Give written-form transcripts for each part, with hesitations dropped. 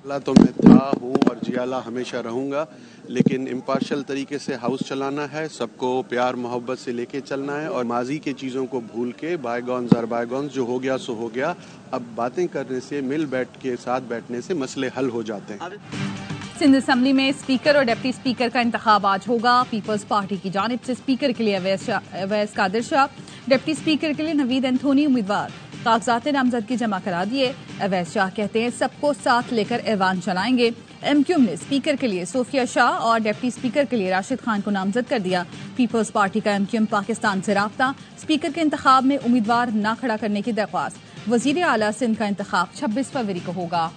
तो मैं था, हूँ और जियाला हमेशा रहूँगा, लेकिन इम्पार्शल तरीके से हाउस चलाना है, सबको प्यार मोहब्बत से लेके चलना है और माजी के चीज़ों को भूल के बायगॉन्स आर बायगॉन्स, जो हो गया सो हो गया। अब बातें करने से, मिल बैठ के साथ बैठने से मसले हल हो जाते हैं। सिंध असम्बली में स्पीकर और डिप्टी स्पीकर का इंतखाब आज होगा। पीपल्स पार्टी की जानिब से स्पीकर के लिए अवैस कादिर शाह, डिप्टी स्पीकर के लिए नवीद एंथोनी उम्मीदवार कागजात नामजदगी जमा करा दिए। अवैस शाह कहते हैं सबको साथ लेकर ऐवान चलाएंगे। एमक्यूएम ने स्पीकर के लिए सोफिया शाह और डिप्टी स्पीकर के लिए राशिद खान को नामजद कर दिया। पीपल्स पार्टी का एमक्यूएम पाकिस्तान से राब्ता, स्पीकर के इंतखाब में उम्मीदवार न खड़ा करने की दरख्वास्त। वजीर आला सिंध का इंतखाब 26 फरवरी को होगा।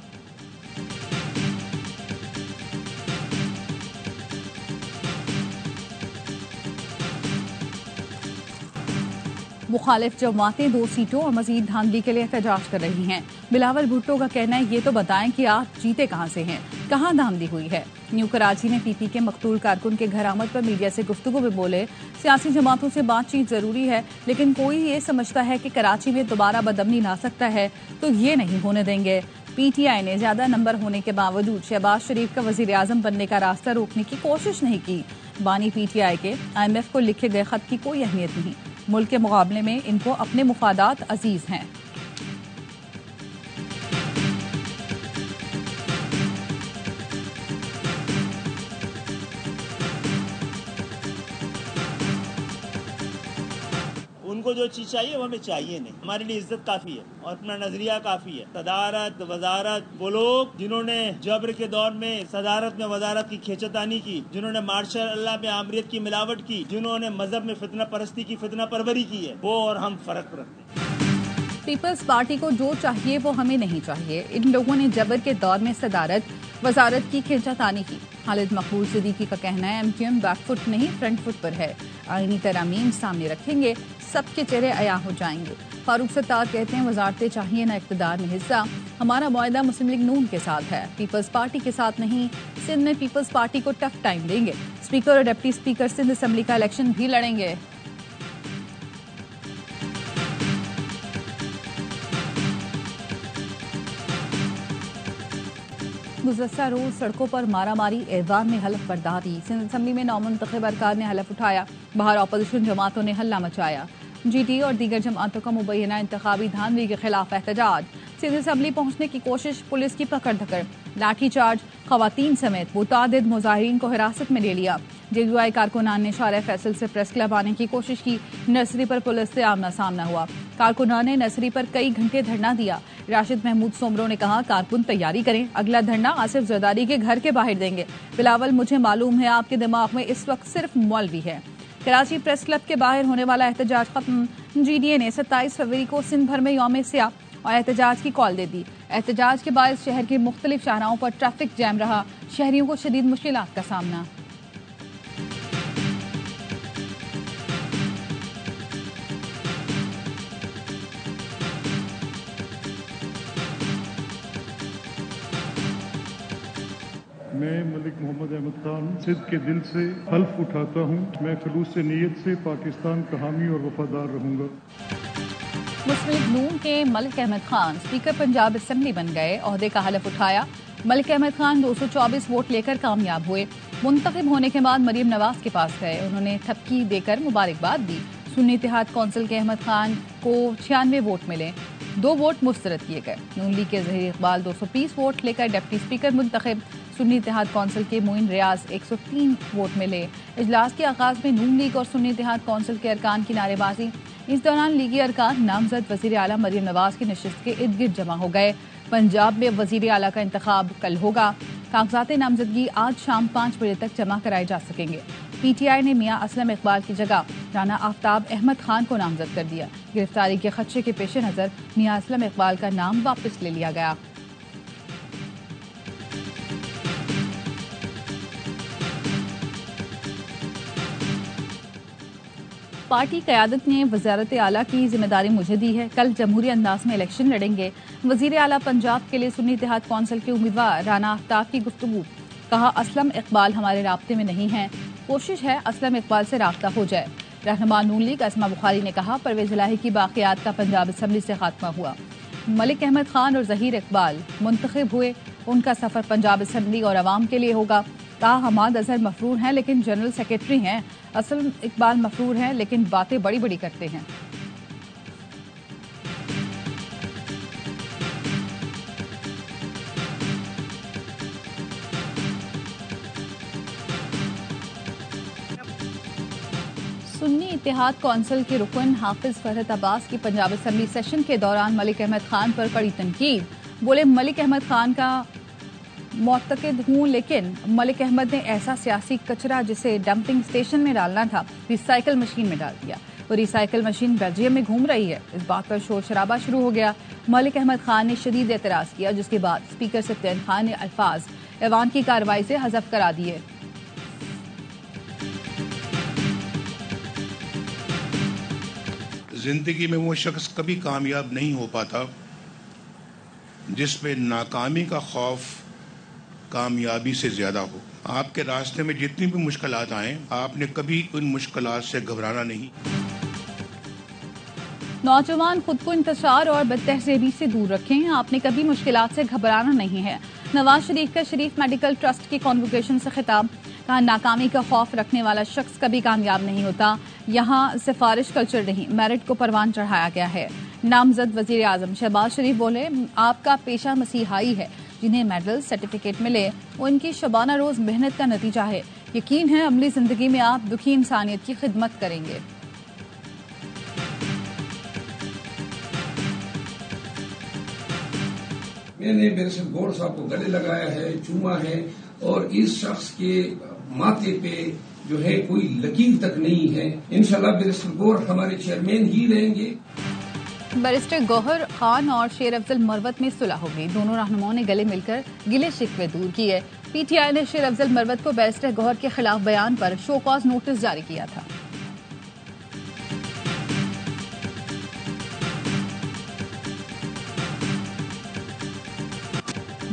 मुखालिफ जमातें 2 सीटों और मजीद धांधली के लिए एहतजाज कर रही हैं। बिलावल भुट्टो का कहना है ये तो बताएं कि आप जीते कहां से हैं, कहां धांधली हुई है। न्यू कराची ने पीपी के मकतूल कारकुन के घर आमद पर मीडिया से गुफ्तगू में बोले, सियासी जमातों से बातचीत जरूरी है, लेकिन कोई ये समझता है कि कराची में दोबारा बदअमनी ला सकता है तो ये नहीं होने देंगे। पीटीआई ने ज्यादा नंबर होने के बावजूद शहबाज शरीफ का वजीर आजम बनने का रास्ता रोकने की कोशिश नहीं की। बानी पीटीआई के IMF को लिखे गए खत की कोई अहमियत नहीं, मुल्क के मुकाबले में इनको अपने मुफादात अजीज हैं। उनको जो चीज़ चाहिए वो हमें चाहिए नहीं। हमारे लिए इज्जत काफ़ी है और अपना नजरिया काफ़ी है। सदारत वजारत, वो लोग जिन्होंने जबर के दौर में सदारत में वजारत की खेचतानी की, जिन्होंने मार्शल अल्लाह में आमरीत की मिलावट की, जिन्होंने मजहब में फितना परस्ती की फितना परवरी की है, वो और हम फर्क रखते हैं। पीपल्स पार्टी को जो चाहिए वो हमें नहीं चाहिए। इन लोगों ने जबर के दौर में सदारत वजारत की खींचातानी की। खालिद मकबूल सिद्दीकी का कहना है एमक्यूएम बैकफुट नहीं फ्रंट फुट पर है। आईनी तरामीम सामने रखेंगे, सबके चेहरे अया हो जाएंगे। फारूक सत्तार कहते हैं वजारतें चाहिए न इक़्तिदार में हिस्सा। हमारा मुआहदा मुस्लिम लीग नून के साथ है, पीपल्स पार्टी के साथ नहीं। सिंध में पीपल्स पार्टी को टफ टाइम देंगे। स्पीकर और डिप्टी स्पीकर सिंध असम्बली का इलेक्शन भी लड़ेंगे। गुज़श्ता रोज सड़कों पर मारामारी, ऐवान में हलफ बर्दारी। सिंध असम्बली में नामुंतखब अरकान ने हलफ उठाया, बाहर अपोजिशन जमातों ने हल्ला मचाया। GT और दीगर जमातों का मुबैना इंतखाबी धांधली के खिलाफ एहतजाज। सिंध असम्बली पहुंचने की कोशिश, पुलिस की पकड़ धकड़, लाठी चार्ज, खवातीन समेत मुतादिद मुजाहिरीन को हिरासत में ले लिया। JUI कारकुनान ने शारे फैसल से प्रेस क्लब आने की कोशिश की, नर्सरी पर पुलिस से आमना सामना हुआ। कारकुनान ने नर्सरी पर कई घंटे धरना दिया। राशिद महमूद सोमरो ने कहा कारकुन तैयारी करें, अगला धरना आसिफ जरदारी के घर के बाहर देंगे। बिलावल मुझे मालूम है आपके दिमाग में इस वक्त सिर्फ मौलवी है। कराची प्रेस क्लब के बाहर होने वाला एहतजाज खत्म। GDA ने 27 फरवरी को सिंध भर में यौम स्याह और एहतजाज की कॉल दे दी। एहतजाज के बाद शहर के मुख्तलिफ शाहराहों पर ट्रैफिक जैम रहा, शहरियों को शदीद मुश्किलात का सामना। मैं मलिक मोहम्मद अहमद खान सिंध के दिल से हल्फ उठाता हूँ, मैं खलूस नीयत से पाकिस्तान का हामी और वफादार रहूँगा। मुस्लिम लीग नून के मलिक अहमद खान स्पीकर पंजाब असम्बली बन गए, ओहदे का हलफ उठाया। मलिक अहमद खान 224 वोट लेकर कामयाब हुए। मुंतखब होने के बाद मरीम नवाज के पास गए, उन्होंने थपकी देकर मुबारकबाद दी। सुन्नी इत्तेहाद कौंसिल के अहमद खान को 96 वोट मिले, 2 वोट मुस्तरद किए गए। नून लीग के जहीर इकबाल 230 वोट लेकर डिप्टी स्पीकर मुंतखब। सुन्नी इत्तेहाद कौंसिल के मोइन रियाज 103 वोट मिले। इजलास के आगाज में नून लीग और सुन्नी इत्तेहाद कौंसिल के अरकान की नारेबाजी। इस दौरान लीगी अरकान नामजद वजीर आला मरीम नवाज की नशिस्त के इर्द गिर्द जमा हो गए। पंजाब में वजीर आला का इंतखाब कल होगा। कागजात नामजदगी आज शाम 5 बजे तक जमा कराए जा सकेंगे। PTI ने मियां असलम इकबाल की जगह राना आफ्ताब अहमद खान को नामजद कर दिया। गिरफ्तारी के खदशे के पेश नजर मियां असलम इकबाल का नाम वापस ले लिया गया। पार्टी क़यादत ने वज़ारत आला की जिम्मेदारी मुझे दी है, कल जमहूरी अंदाज में इलेक्शन लड़ेंगे। वज़ीर आला पंजाब के लिए सुन्नी इत्तेहाद कौंसिल के उम्मीदवार राना आफ्ताब की गुफ्तगू। कहा असलम इकबाल हमारे राब्ते में नहीं हैं, कोशिश है असलम इकबाल से राब्ता हो जाए। रहनुमा नून लीग अस्मा बुखारी ने कहा परवेज इलाही की बाक़ियात का पंजाब असम्बली से खात्मा हुआ। मलिक अहमद खान और ज़हीर इकबाल मुंतखब हुए। उनका सफर पंजाब असेंबली और अवाम के लिए होगा। कहा हमाद अजहर मफरूर हैं लेकिन जनरल सेक्रेटरी हैं, असल इकबाल मफरूर हैं लेकिन बातें बड़ी बड़ी करते हैं। सुन्नी इत्तेहाद कौंसिल के रुकन हाफिज फरहत अब्बास की पंजाब असेंबली सेशन के दौरान मलिक अहमद खान पर कड़ी तनकीद। बोले मलिक अहमद खान का मुतक़िद हूँ लेकिन मलिक अहमद ने ऐसा सियासी कचरा जिसे डंपिंग स्टेशन में डालना था रिसाइकल मशीन में डाल दिया। वो रिसाइकल मशीन बेल्जियम में घूम रही है। इस बात पर शोर शराबा शुरू हो गया। मलिक अहमद खान ने शदीद एतराज़ किया जिसके बाद स्पीकर सत्येंद्र खान ने अल्फाज ऐवान की कार्रवाई से हज़फ करा दिए। जिंदगी में वो शख्स कभी कामयाब नहीं हो पाता जिस पे नाकामी का खौफ कामयाबी से ज्यादा हो। आपके रास्ते में जितनी भी मुश्किलात आएं, आपने कभी उन मुश्किलात से घबराना नहीं। नौजवान खुद को इंतशार और बदतहजीबी से दूर रखें, आपने कभी मुश्किलात से घबराना नहीं है। नवाज शरीफ का शरीफ मेडिकल ट्रस्ट की कॉन्वोकेशन से खिताब। कहा नाकामी का खौफ रखने वाला शख्स कभी कामयाब नहीं होता। यहाँ सिफारिश कल्चर नहीं, मेरिट को परवान चढ़ाया गया है। नामजद वजीर आजम शहबाज शरीफ बोले आपका पेशा मसीहाई है। जिन्हें मेडल सर्टिफिकेट मिले वो इनकी शबाना रोज मेहनत का नतीजा है। यकीन है अमली जिंदगी में आप दुखी इंसानियत की खिदमत करेंगे। मैंने बैरिस्टर गौर साहब को गले लगाया है, चूमा है और इस शख्स के माथे पे जो है कोई लकीर तक नहीं है। इंशाल्लाह बैरिस्टर गौर हमारे चेयरमैन ही रहेंगे। बैरिस्टर गौहर खान और शेर अफजल मरवत में सुलह हो गई। दोनों रहनुमाओं ने गले मिलकर गिले शिकवे दूर किए। पीटीआई ने शेर अफजल मरवत को बैरिस्टर गौहर के खिलाफ बयान पर शो कॉज नोटिस जारी किया था।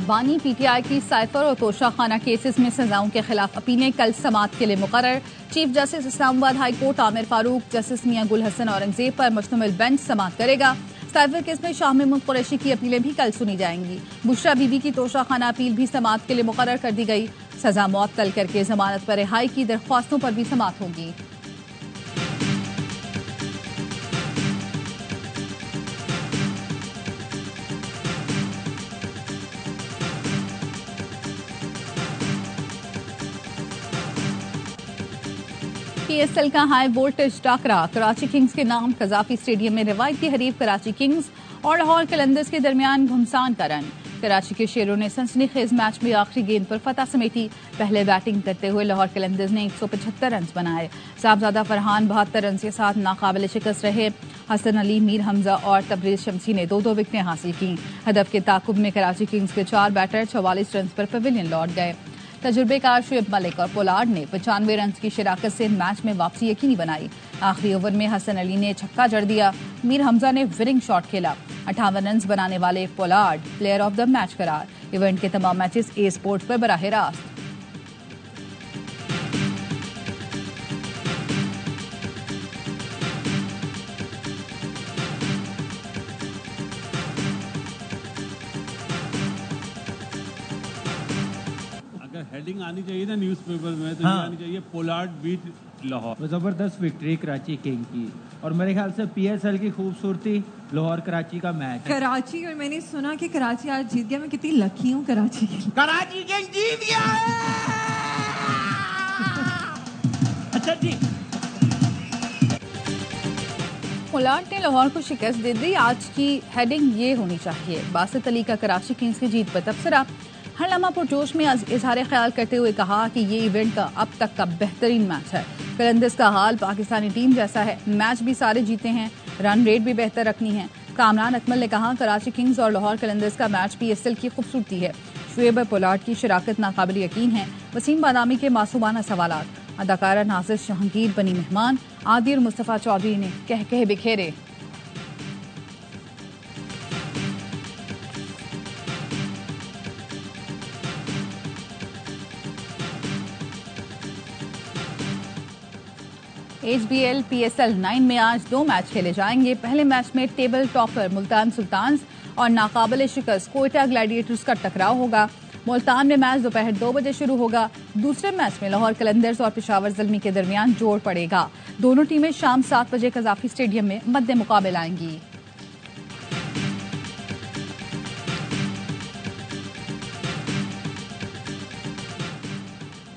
बानी पीटीआई की साइफर और तोशा खाना केसेस में सजाओं के खिलाफ अपीलें कल समाअत के लिए मुकर्रर। Chief justice Islamabad high court Aamir Farooq, justice Mian Gul Hassan Aurangzeb पर मुश्तमिल बेंच समाअत करेगा। साइफर केस में शाह महमूद कुरैशी की अपीलें भी कल सुनी जाएंगी। बुशरा बीबी की तोशा खाना अपील भी समाअत के लिए मुकर्रर कर दी गई। सजा मुअत्तल करके जमानत पर रिहाई की दरख्वास्तों पर भी समाअत होगी। पीएसएल का हाई वोल्टेज टाकरा कराची किंग्स के नाम कजाफी स्टेडियम में रिवायती हरीफ कराची किंग्स और लाहौर कलंदर्स के दरमियान घुमसान का रन। कराची के शेरों ने सनसनीखेज मैच में आखिरी गेंद पर फतह समेटी। पहले बैटिंग करते हुए लाहौर कलंदर्स ने 175 रन बनाए। साहबजादा फरहान 72 रन के साथ नाकाबिल शिकस्त रहे। हसन अली, मीर हमजा और तबरेज शमसी ने 2-2 विकेटें हासिल की। हदफ के ताकुब में कराची किंग्स के 4 बैटर 44 रन पर पवेलियन लौट गए। तजुर्बेकार शुएब मलिक और पोलार्ड ने 95 रन की शिराकत से मैच में वापसी यकीनी बनाई। आखिरी ओवर में हसन अली ने छक्का जड़ दिया। मीर हमजा ने विनिंग शॉट खेला। 58 रन बनाने वाले Pollard player of the match करार। इवेंट के तमाम मैचेस ए स्पोर्ट्स पर बराह रास्त। हेडिंग आनी चाहिए ना न्यूज़पेपर में तो ये आनी चाहिए पोलार्ड बीट लाहौर। जबरदस्त विक्ट्री कराची किंग की और मेरे ख्याल से पीएसएल की खूबसूरती लाहौर कराची का मैच है। कराची और मैंने सुना कि कराची आज जीत गया। मैं कितनी लकी हूँ कराची की। कराची किंग जीत गया है। अच्छा जी, पोलार्ड ने लाहौर को शिकस्त दे दी। आज की हेडिंग ये होनी चाहिए, बासित अली का कराची किंग्स की जीत पर तबसरा। हर लम्हा पुरजोश में इजहार ख्याल करते हुए कहा कि ये इवेंट का अब तक का बेहतरीन मैच है। कलंदर्स का हाल पाकिस्तानी टीम जैसा है, मैच भी सारे जीते हैं, रन रेट भी बेहतर रखनी है। कामरान अकमल ने कहा कराची किंग्स और लाहौर कलंदर्स का मैच पीएसएल की खूबसूरती है। शुएब पोलार्ड की शराकत नाकाबिल यकीन है। वसीम बादामी के मासूमाना सवालात। अदाकारा नाजिर जहांगीर बनी मेहमान। आदि और मुस्तफ़ा चौधरी ने कह बिखेरे। HBL PSL 9 में आज 2 मैच खेले जाएंगे। पहले मैच में टेबल टॉपर मुल्तान सुल्तान्स और नाकाबिल शिकस्त कोयटा ग्लैडिएटर्स का टकराव होगा। मुल्तान में मैच दोपहर 2 बजे शुरू होगा। दूसरे मैच में लाहौर कलंदर्स और पेशावर ज़ल्मी के दरमियान जोड़ पड़ेगा। दोनों टीमें शाम 7 बजे कजाफी स्टेडियम में मद्दे मुकाबले आएंगी।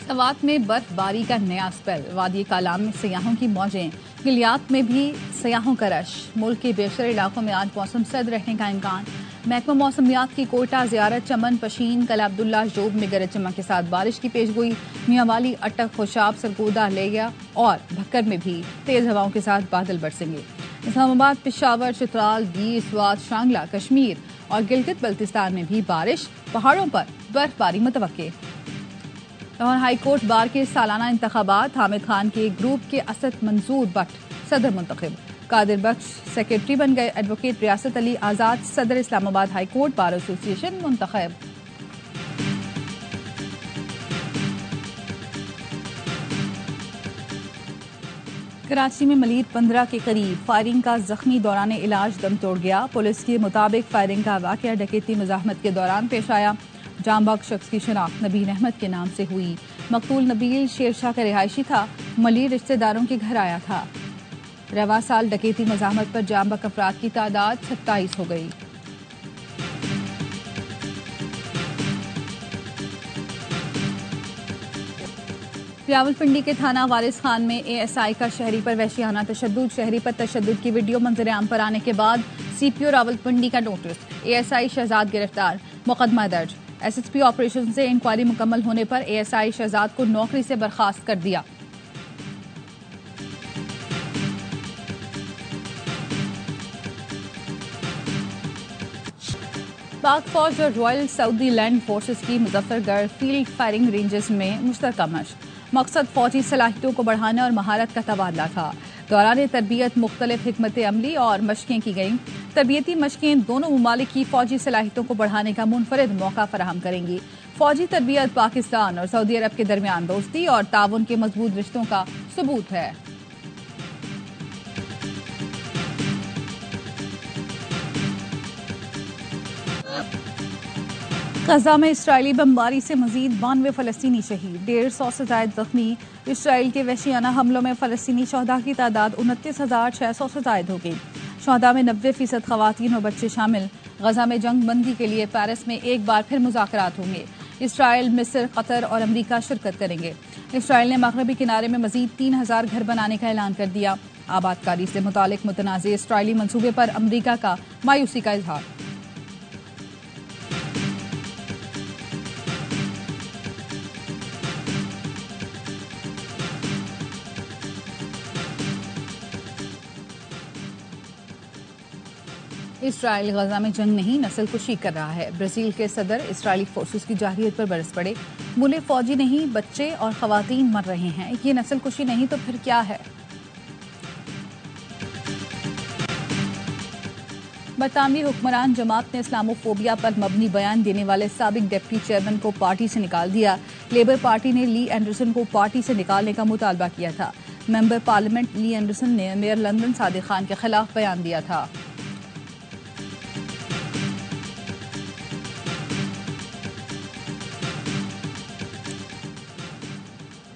सवात में बर्फबारी का नया स्पेल। वादी कालाम में सयाहों की मौजें। गिलियात में भी सयाहों का रश। मुल्क के बेशतर इलाकों में आज मौसम सर्द रहने का इम्कान। महकमा मौसमियात की कोयटा, ज़ियारत, चमन, पशीन, कला अब्दुल्ला, जोब में गरज चमक के साथ बारिश की पेशगोई। मियांवाली, अटक, खुशाब, सरगोदा, लेगिया और भक्कर में भी तेज हवाओं के साथ बादल बरसेंगे। इस्लामाबाद, पेशावर, चित्राल, गीर, स्वात, शांगला, कश्मीर और गिलगित बल्तिस्तान में भी बारिश। पहाड़ों पर बर्फबारी मुतवक्के। लाहौर हाईकोर्ट बार के सालाना इंतखाबात। हामिद खान के ग्रुप के असद मंसूर भट्ट सदर मुंतखब। कादिर बख्श सेक्रेटरी बन गए। एडवोकेट रियासत अली आजाद सदर इस्लामाबाद हाईकोर्ट बार एसोसिएशन मुंतखब। कराची में मलीद 15 के करीब फायरिंग का जख्मी दौरान इलाज दम तोड़ गया। पुलिस के मुताबिक फायरिंग का वाकया डकैती मुजाहमत के दौरान पेश आया। जांबाग शख्स की शिनाख्त नबील अहमद के नाम से हुई। मकतूल नबील शेरशाह का रिहायशी था। मलीद रिश्तेदारों के घर आया था। रवा साल डकैती मुजाहमत पर जांबाग अफराद की तादाद 27 हो गई। रावलपिंडी के थाना वारिस खान में एएसआई का शहरी पर वहशियाना तशद्दुद। शहरी पर तशद्दुद की वीडियो मंजर-ए-आम पर आने के बाद सीपीओ रावलपिंडी का नोटिस। एएसआई शहजाद गिरफ्तार, मुकदमा दर्ज। एसएसपी ऑपरेशन से इंक्वायरी मुकम्मल होने पर एएसआई शहजाद को नौकरी से बर्खास्त कर दिया। पाक फौज और रॉयल सऊदी लैंड फोर्सेस की मुजफ्फरगढ़ फील्ड फायरिंग रेंजेस में मुश्तरका मशक। मकसद फौजी सलाहियतों को बढ़ाना और महारत का तबादला था। दौरान तरबियत मुख्तलिफ हिकमत अमली और मशकें की गईं। तरबियती मशकें दोनों ममालिक की फौजी सलाहियतों को बढ़ाने का मुनफरिद मौका फराहम करेंगी। फौजी तरबियत पाकिस्तान और सऊदी अरब के दरमियान दोस्ती और ताउन के मजबूत रिश्तों का सबूत है। गजा में इसराइली बमबारी से मजीद 92 फलस्तीनी शहीद, 150 से ज्यादा जख्मी। इसराइल के वहशियाना हमलों में फलस्तीनी शहदा की तादाद 29,600 से ज्यादा हो गई। शहदा में 90% खवातीन और बच्चे शामिल। गजा में जंग बंदी के लिए पेरिस में एक बार फिर मुज़ाकरात होंगे। इसराइल, मिस्र, कतर और अमरीका शिरकत करेंगे। इसराइल ने मगरबी किनारे में मजीद 3000 घर बनाने का ऐलान कर दिया। आबादकारी से मुतालिक मुतनाज़े इसराइली मंसूबे पर अमरीका का मायूसी का इजहार। इसराइल गजा में जंग नहीं नस्ल कुशी कर रहा है। ब्राजील के सदर इसराइली फोर्सेस की जारहियत पर बरस पड़े। बोले फौजी नहीं बच्चे और खवातीन मर रहे हैं, ये नस्ल कुशी नहीं तो फिर क्या है। बरतानवी हुक्मरान जमात ने इस्लामोफोबिया पर मबनी बयान देने वाले साबिक डिप्टी चेयरमैन को पार्टी से निकाल दिया। लेबर पार्टी ने ली एंडरसन को पार्टी से निकालने का मुतालबा किया था। मेंबर पार्लियामेंट ली एंडरसन ने मेयर लंदन सादिक खान के खिलाफ बयान दिया था।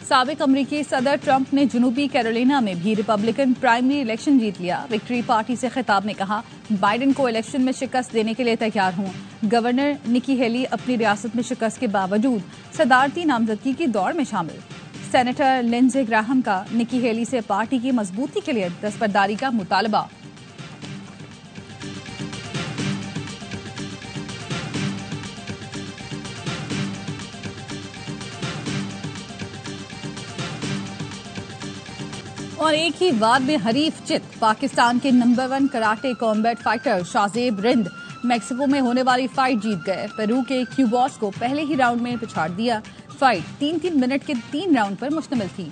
साबिक अमरीकी सदर ट्रंप ने जनूबी कैरोलिना में भी रिपब्लिकन प्राइमरी इलेक्शन जीत लिया। विक्ट्री पार्टी से खिताब में कहा, बाइडेन को इलेक्शन में शिकस्त देने के लिए तैयार हूं। गवर्नर निकी हेली अपनी रियासत में शिकस्त के बावजूद सदारती नामजदगी की दौड़ में शामिल। सेनेटर लिंडसे ग्राहम का निकी हेली से पार्टी की मजबूती के लिए दस्तबरदारी का मुतालबा। और एक ही वार में हरीफ चित। पाकिस्तान के number 1 karate combat fighter Shahzeb Rind Mexico में होने वाली फाइट जीत गए। पेरू के क्यूबॉस को पहले ही राउंड में पिछाड़ दिया। फाइट 3-3 मिनट के 3 राउंड पर मुश्तमिल थी।